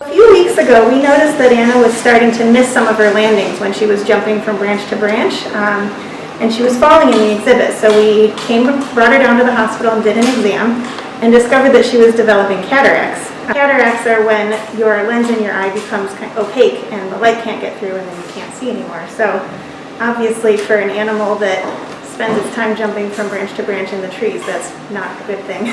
A few weeks ago, we noticed that Anna was starting to miss some of her landings when she was jumping from branch to branch, and she was falling in the exhibit. So we brought her down to the hospital and did an exam and discovered that she was developing cataracts. Cataracts are when your lens in your eye becomes kind of opaque and the light can't get through and then you can't see anymore. So obviously for an animal that spends its time jumping from branch to branch in the trees, that's not a good thing.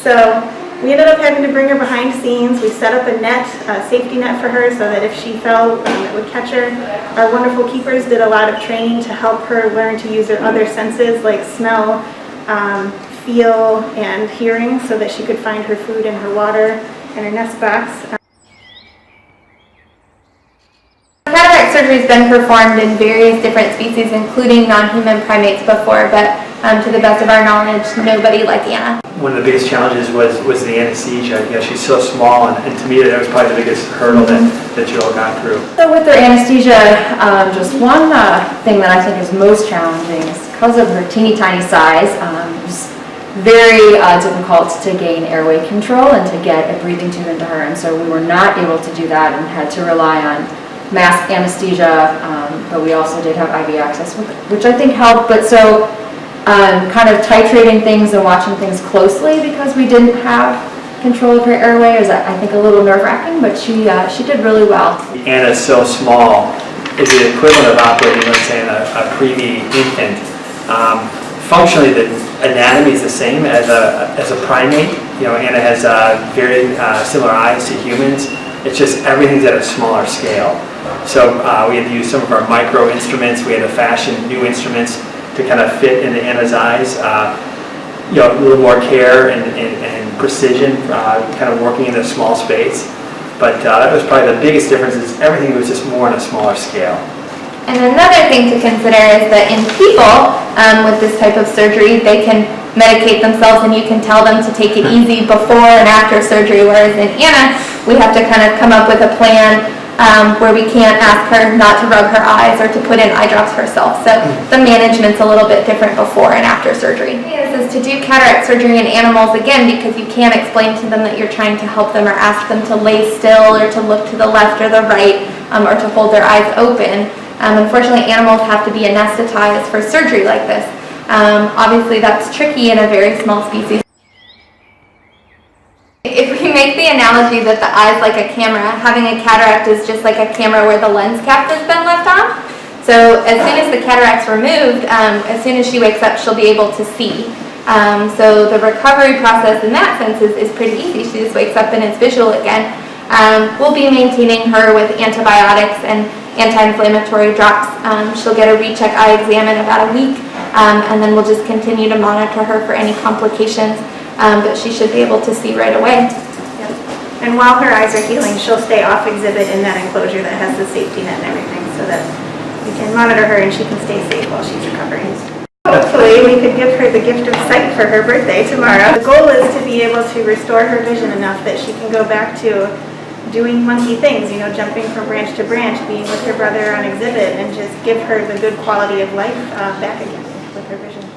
So we ended up having to bring her behind scenes. We set up a net, a safety net for her so that if she fell, it would catch her. Our wonderful keepers did a lot of training to help her learn to use her other senses like smell, feel, and hearing so that she could find her food and her water and her nest box. Cataract surgery has been performed in various different species, including non-human primates before, but to the best of our knowledge, nobody like Anna. One of the biggest challenges was the anesthesia. You know, she's so small, and to me that was probably the biggest hurdle that you all got through. So with her anesthesia, just one thing that I think is most challenging is because of her teeny tiny size, it was very difficult to gain airway control and to get a breathing tube into her, and so we were not able to do that and had to rely on mask anesthesia, but we also did have IV access, which I think helped. But so kind of titrating things and watching things closely because we didn't have control of her airway is, I think, a little nerve-wracking, but she did really well. Anna's so small, it's the equivalent of operating, let's say, a preemie infant. Functionally, the anatomy is the same as a primate. You know, Anna has very similar eyes to humans. It's just everything's at a smaller scale. So we had to use some of our micro instruments. We had to fashion new instruments to kind of fit into Anna's eyes. You know, a little more care and precision, kind of working in a small space. But that was probably the biggest difference, is everything was just more on a smaller scale. And another thing to consider is that in people with this type of surgery, they can medicate themselves and you can tell them to take it easy before and after surgery, whereas in Anna, we have to kind of come up with a plan where we can't ask her not to rub her eyes or to put in eye drops herself. So the management's a little bit different before and after surgery. This is to do cataract surgery in animals, again, because you can't explain to them that you're trying to help them or ask them to lay still or to look to the left or the right or to hold their eyes open. Unfortunately, animals have to be anesthetized for surgery like this. Obviously, that's tricky in a very small species. If we make the analogy that the eye is like a camera, having a cataract is just like a camera where the lens cap has been left on. So as soon as the cataract's removed, as soon as she wakes up, she'll be able to see. So the recovery process in that sense is pretty easy. She just wakes up and is visual again. We'll be maintaining her with antibiotics and anti-inflammatory drops. She'll get a recheck eye exam in about a week, and then we'll just continue to monitor her for any complications, but she should be able to see right away. Yep. And while her eyes are healing, she'll stay off exhibit in that enclosure that has the safety net and everything, so that we can monitor her and she can stay safe while she's recovering. Hopefully we could give her the gift of sight for her birthday tomorrow. The goal is to be able to restore her vision enough that she can go back to doing monkey things, you know, jumping from branch to branch, being with her brother on exhibit, and just give her the good quality of life back again with her vision.